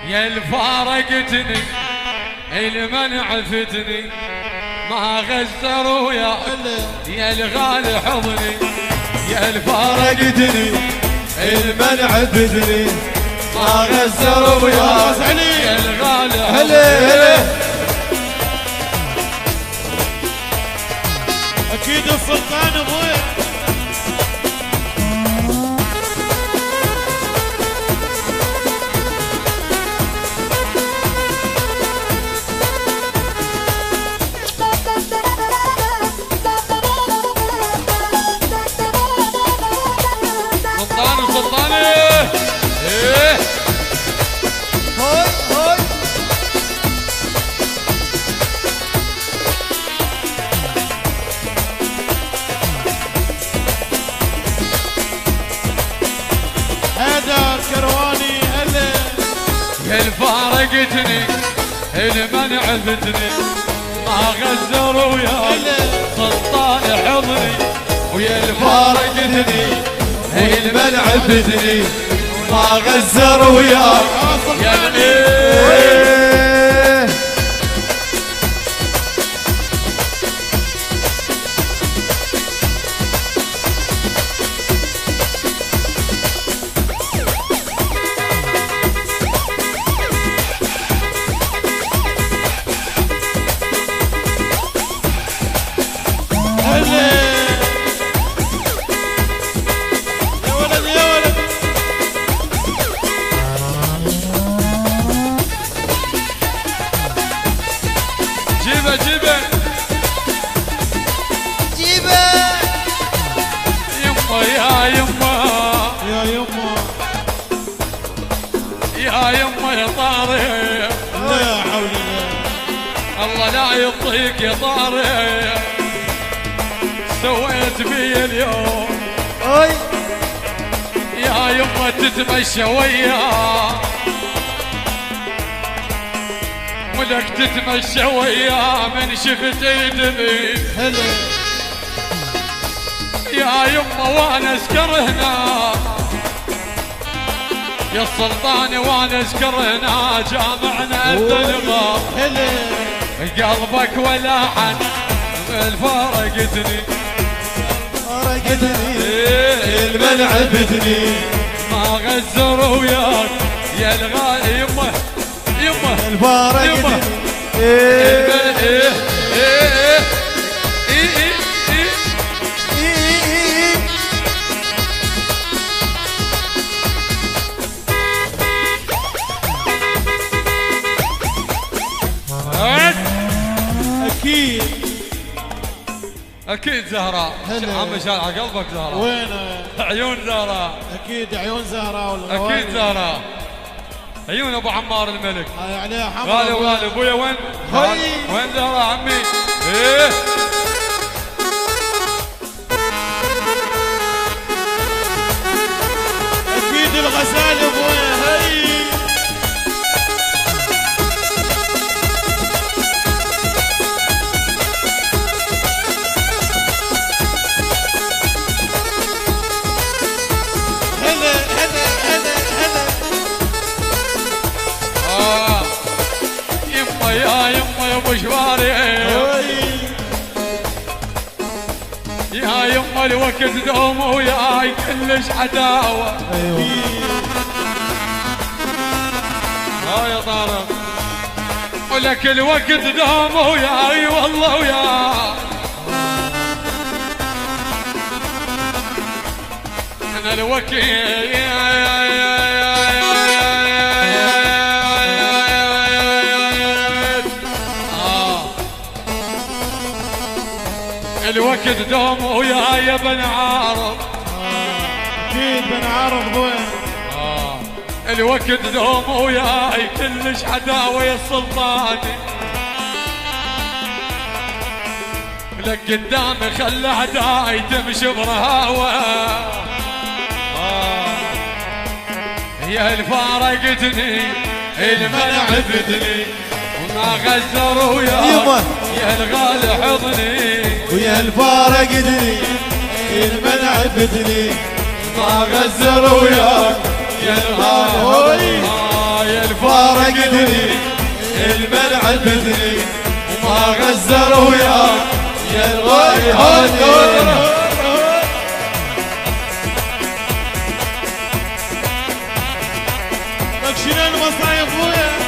يا الفارقتني المن عفتني ما غزروا يا الغالي حضني يا الفارقتني المن عفتني ما غزروا يا الغالي هلا اكيد السلطان ابويا. سلطاني ايه هاي هاي هذا كرواني هلا. يا الفارقتني المن عفتني ما غزروا يا سلطان حضني ويا الفارقتني المن عفتني ما غزروا يا الايه يا طاري لا حول الله. الله لا يطيق يا طاري سويت بي اليوم اي يا يمه تتمشى وياه ولك تتمشى وياه من شفت يدمي هلا يا يمه وانا اذكر هنا يا السلطان وانا اذكر هنا جامعنا الدلغة هلا قلبك ولا عن الفارقتني المن عفتني ما غزروا وياك يا الغالي يمه الفارقتني اكيد زهراء عم شارع قلبك زهراء وين عيون زهراء اكيد عيون زهراء والغواني. اكيد زهراء عيون ابو عمار الملك عليها حمر غالي وغالي ابويا وين وين زهراء عمي ايه اكيد الغزال ابويا هي يا ابو شواري يا يما الوقت دوم وياي كلش عداوه يا طارق ولك الوقت دوم وياي والله وياي انا الوقت الوقت دوم وياي بن عارض اكيد بن عارض وين الوقت دوم وياي كلش عداوه يا السلطاني لك قدامي خلى عداي تمشي برهاوه يا الفارقتني المن عفتني وما غزروا يا الغالي حضني ويا الفارقتني المن عفتني ما غزروا وياك يا الغالي فارقتني الملعب بدني وما غزر وياك يا الغالي هاني لك شنو المصايب ابويا